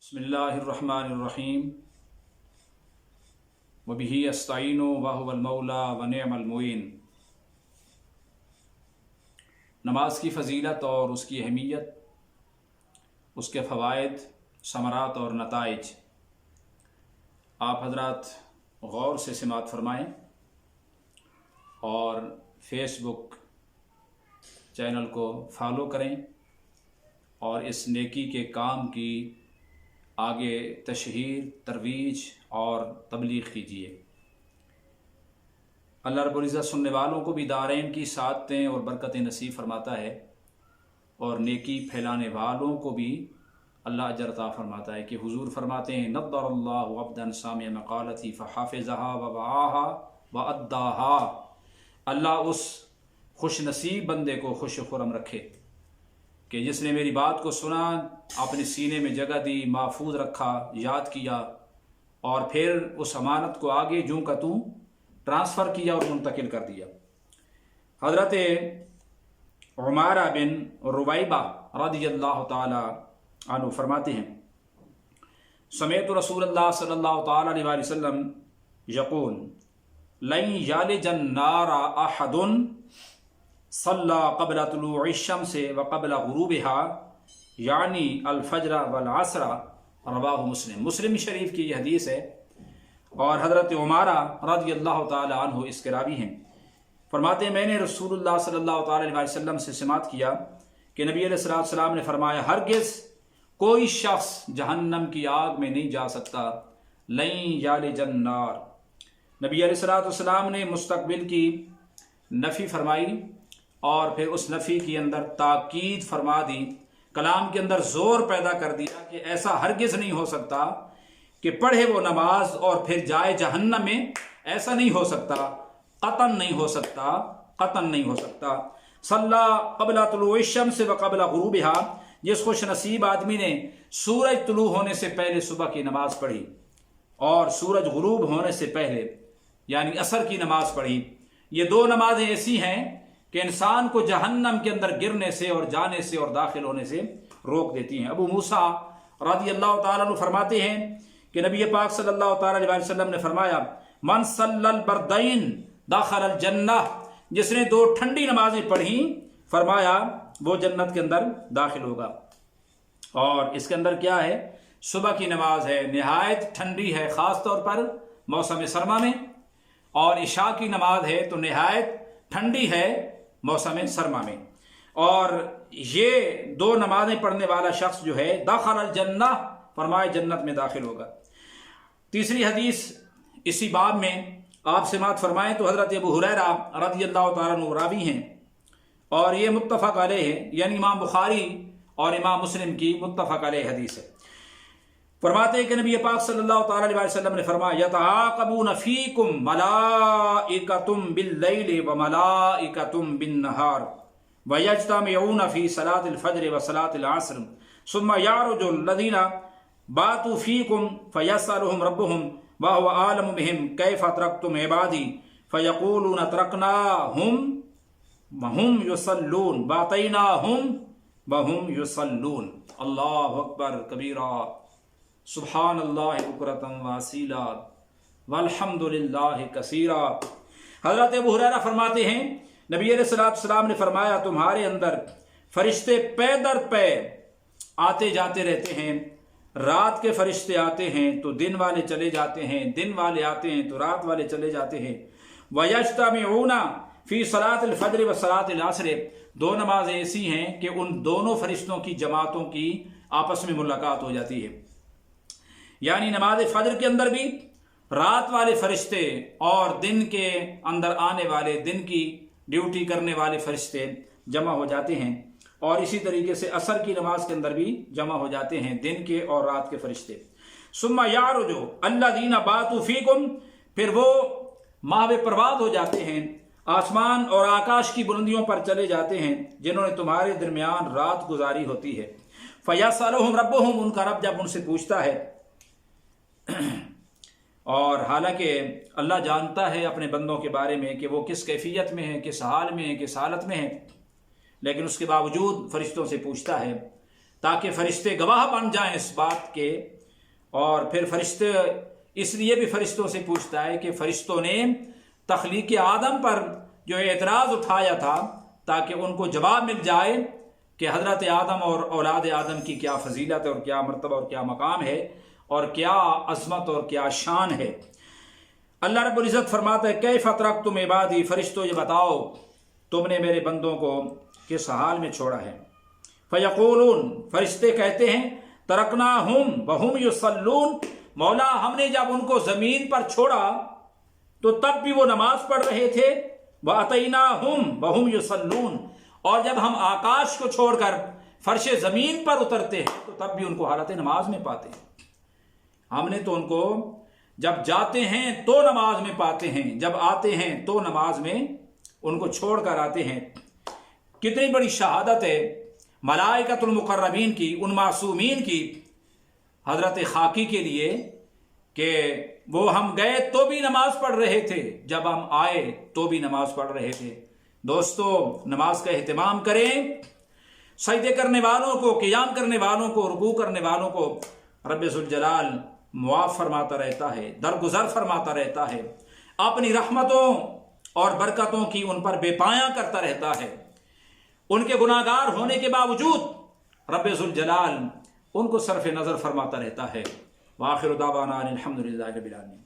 बिस्मिल्लाहिर्रहमानिर्रहीम वबिही अस्तईनु वहुवल मौला व निअमल मुईन। नमाज की फ़जीलत और उसकी अहमियत, उसके फ़वाइद, समरात और नताइज आप हज़रात गौर से समात फ़रमाएँ और फेसबुक चैनल को फॉलो करें और इस नेकी के काम की आगे तशहीर, तरवीज और तबलीग कीजिए। अल्लाह रब्बुल इज़्ज़त सुनने वालों को भी दारैन की सादतें और बरकतें नसीब फरमाता है और नेकी फैलाने वालों को भी अल्लाह अजर अता फरमाता है कि हुजूर फरमाते हैं नद्दरल्लाहु अब्दन सामिअ मक़ालती फ़हाफ़िज़हा व वआहा व अद्दाहा। अल्लाह उस खुश नसीब बंदे को खुश खुरम रखे कि जिसने मेरी बात को सुना, अपने सीने में जगह दी, महफूज रखा, याद किया और फिर उस अमानत को आगे जूं का तूं ट्रांसफ़र किया और मुंतकिल कर दिया। हज़रत उमारा बिन रुबैबा रज़ियल्लाहु ताला अन्हु फरमाते हैं समेअतु रसूलल्लाह सल्लल्लाहु ताला अलैहि वसल्लम यक़ूल लन यालिजन नारा अहदुन सल्ला क़ब्ल तुलूइ शम्स व क़ब्ल गुरूबिहा यानी अल फज्र वल असर। रवाहु मुस्लिम। मुस्लिम शरीफ की यह हदीस है और हज़रत उमारा रज़ियल्लाहु ताला अन्हु इसके रावी हैं। फरमाते हैं मैंने रसूलुल्लाह सल्लल्लाहु ताला अलैहि वसल्लम से समात किया कि नबी अलैहिस्सलातु वस्सलाम ने फरमाया हरगिज़ कोई शख्स जहन्नम की आग में नहीं जा सकता। लन यालिजन नार। नबी अलैहिस्सलातु वस्सलाम ने मुस्तक़बिल की नफ़ी फरमाई और फिर उस नफ़ी के अंदर ताकीद फरमा दी, कलाम के अंदर ज़ोर पैदा कर दिया कि ऐसा हरगिज़ नहीं हो सकता कि पढ़े वो नमाज और फिर जाए जहन्नम में। ऐसा नहीं हो सकता, क़तन नहीं हो सकता, क़तन नहीं हो सकता। सल्ला क़ब्ल तुलूइ शम्स व क़ब्ल गुरूबिहा। जिस खुश नसीब आदमी ने सूरज तुलू होने से पहले सुबह की नमाज पढ़ी और सूरज गुरूब होने से पहले यानी असर की नमाज पढ़ी, ये दो नमाजें ऐसी हैं कि इंसान को जहन्नम के अंदर गिरने से और जाने से और दाखिल होने से रोक देती हैं। अबू मूसा रज़ियल्लाहु ताला अन्हु फरमाते हैं कि नबी पाक सल्लल्लाहु ताला अलैहि वसल्लम ने फरमाया मन सल्लल बरदैन दखलल जन्नह। जिसने दो ठंडी नमाजें पढ़ी फरमाया वो जन्नत के अंदर दाखिल होगा। और इसके अंदर क्या है? सुबह की नमाज है, निहायत ठंडी है ख़ास तौर पर मौसम सरमा में, और इशा की नमाज है तो निहायत ठंडी है मौसम सरमा में। और ये दो नमाजें पढ़ने वाला शख्स जो है दखलल जन्नह, फरमाए जन्नत में दाखिल होगा। तीसरी हदीस इसी बाब में आप समात फरमाएं तो हज़रत अबू हुरैरा रज़ियल्लाहु ताला अन्हु रावी हैं और ये मुत्तफ़क़ अलैह है, यानी इमाम बुखारी और इमाम मुस्लिम की मुत्तफ़क़ अलैह हदीस है। फरमाते हैं कि नबी पाक सल्लल्लाहु ताला अलैहि वसल्लम ने फरमाया यतआक़बून फ़ीकुम मलाइकतुम बिल्लैलि व मलाइकतुम बिन्नहार व यज्तमिऊन फ़ी सलातिल फ़ज्र व सलातिल असर सुम्मा यारुजुल लज़ीना बातू फ़ीकुम फ़यस्अलुहुम रब्बुहुम व हुवा आलमु बिहिम कैफ़ तरक्तुम इबादी फ़यक़ूलून तरकनाहुम व हुम युसल्लून व अतैनाहुम व हुम युसल्लून। अल्लाहु अकबर कबीरा सुब्हानल्लाहि बुकरतम व असीला वल्हम्दुलिल्लाहि कसीरा। हज़रत अबू हुरैरा फरमाते हैं नबी अलैहिस्सलातु वस्सलाम ने फरमाया तुम्हारे अंदर फरिश्ते पै दर पै आते जाते रहते हैं। रात के फरिश्ते आते हैं तो दिन वाले चले जाते हैं, दिन वाले आते हैं तो रात वाले चले जाते हैं। वयज्तमिऊना फ़ी सलातिल फ़ज्र व सलातिल असर। दो नमाज़ें ऐसी हैं कि उन दोनों फरिश्तों की जमातों की आपस में मुलाकात हो जाती है, यानी नमाज फजर के अंदर भी रात वाले फरिश्ते और दिन के अंदर आने वाले, दिन की ड्यूटी करने वाले फरिश्ते जमा हो जाते हैं, और इसी तरीके से असर की नमाज के अंदर भी जमा हो जाते हैं दिन के और रात के फरिश्ते। सुम्मा यारुजु अल्लज़ीना बातू फ़ीकुम। फिर वो माहवे परवाज़ हो जाते हैं, आसमान और आकाश की बुलंदियों पर चले जाते हैं जिन्होंने तुम्हारे दरमियान रात गुजारी होती है। फ़यस्अलुहुम रब्बुहुम। उनका रब जब उनसे पूछता है, और हालांकि अल्लाह जानता है अपने बंदों के बारे में कि वो किस कैफियत में है, किस हाल में है, किस हालत में है, लेकिन उसके बावजूद फरिश्तों से पूछता है ताकि फरिश्ते गवाह बन जाएं इस बात के اور پھر فرشتے اس لیے بھی فرشتوں سے پوچھتا ہے کہ فرشتوں نے تخلیق آدم پر جو اعتراض اٹھایا تھا تاکہ ان کو جواب مل جائے کہ حضرت آدم اور اولاد آدم کی کیا فضیلت اور کیا مرتبہ اور کیا مقام ہے اور کیا عظمت اور کیا شان ہے۔ اللہ رب العزت فرماتا ہے کیف ترکتم عبادی، فرشتوں یہ بتاؤ تم نے میرے بندوں کو کس حال میں چھوڑا ہے۔ فیقولون، فرشتے کہتے ہیں ترکناہم وہم یصلون، مولا ہم نے جب ان کو زمین پر چھوڑا تو تب بھی وہ نماز پڑھ رہے تھے، وَأَتَيْنَاهُمْ وَهُمْ يُصَلُّونَ، اور جب ہم آکاش کو چھوڑ کر فرش زمین پر اترتے ہیں تو تب بھی ان کو حالت نماز میں پاتے ہیں۔ ہم نے تو ان کو جب جاتے ہیں تو نماز میں پاتے ہیں، جب آتے ہیں تو نماز میں ان کو چھوڑ کر آتے ہیں۔ کتنی بڑی شہادت ہے ملائکۃ المقربین کی، ان معصومین کی حضرت خاکی کے لیے کہ وہ ہم گئے تو بھی نماز پڑھ رہے تھے، جب ہم آئے تو بھی نماز پڑھ رہے تھے۔ دوستو نماز کا اہتمام کریں، سجدے کرنے والوں کو، قیام کرنے والوں کو، رکوع کرنے والوں کو رب ذوالجلال معاف فرماتا رہتا ہے، درگزر فرماتا رہتا ہے، اپنی رحمتوں اور برکتوں کی ان پر بے پایاں کرتا رہتا ہے۔ ان کے گناہگار ہونے کے باوجود رب ذوالجلال ان کو صرف نظر فرماتا رہتا ہے۔ وآخر دعوانا الحمدللہ رب العالمین۔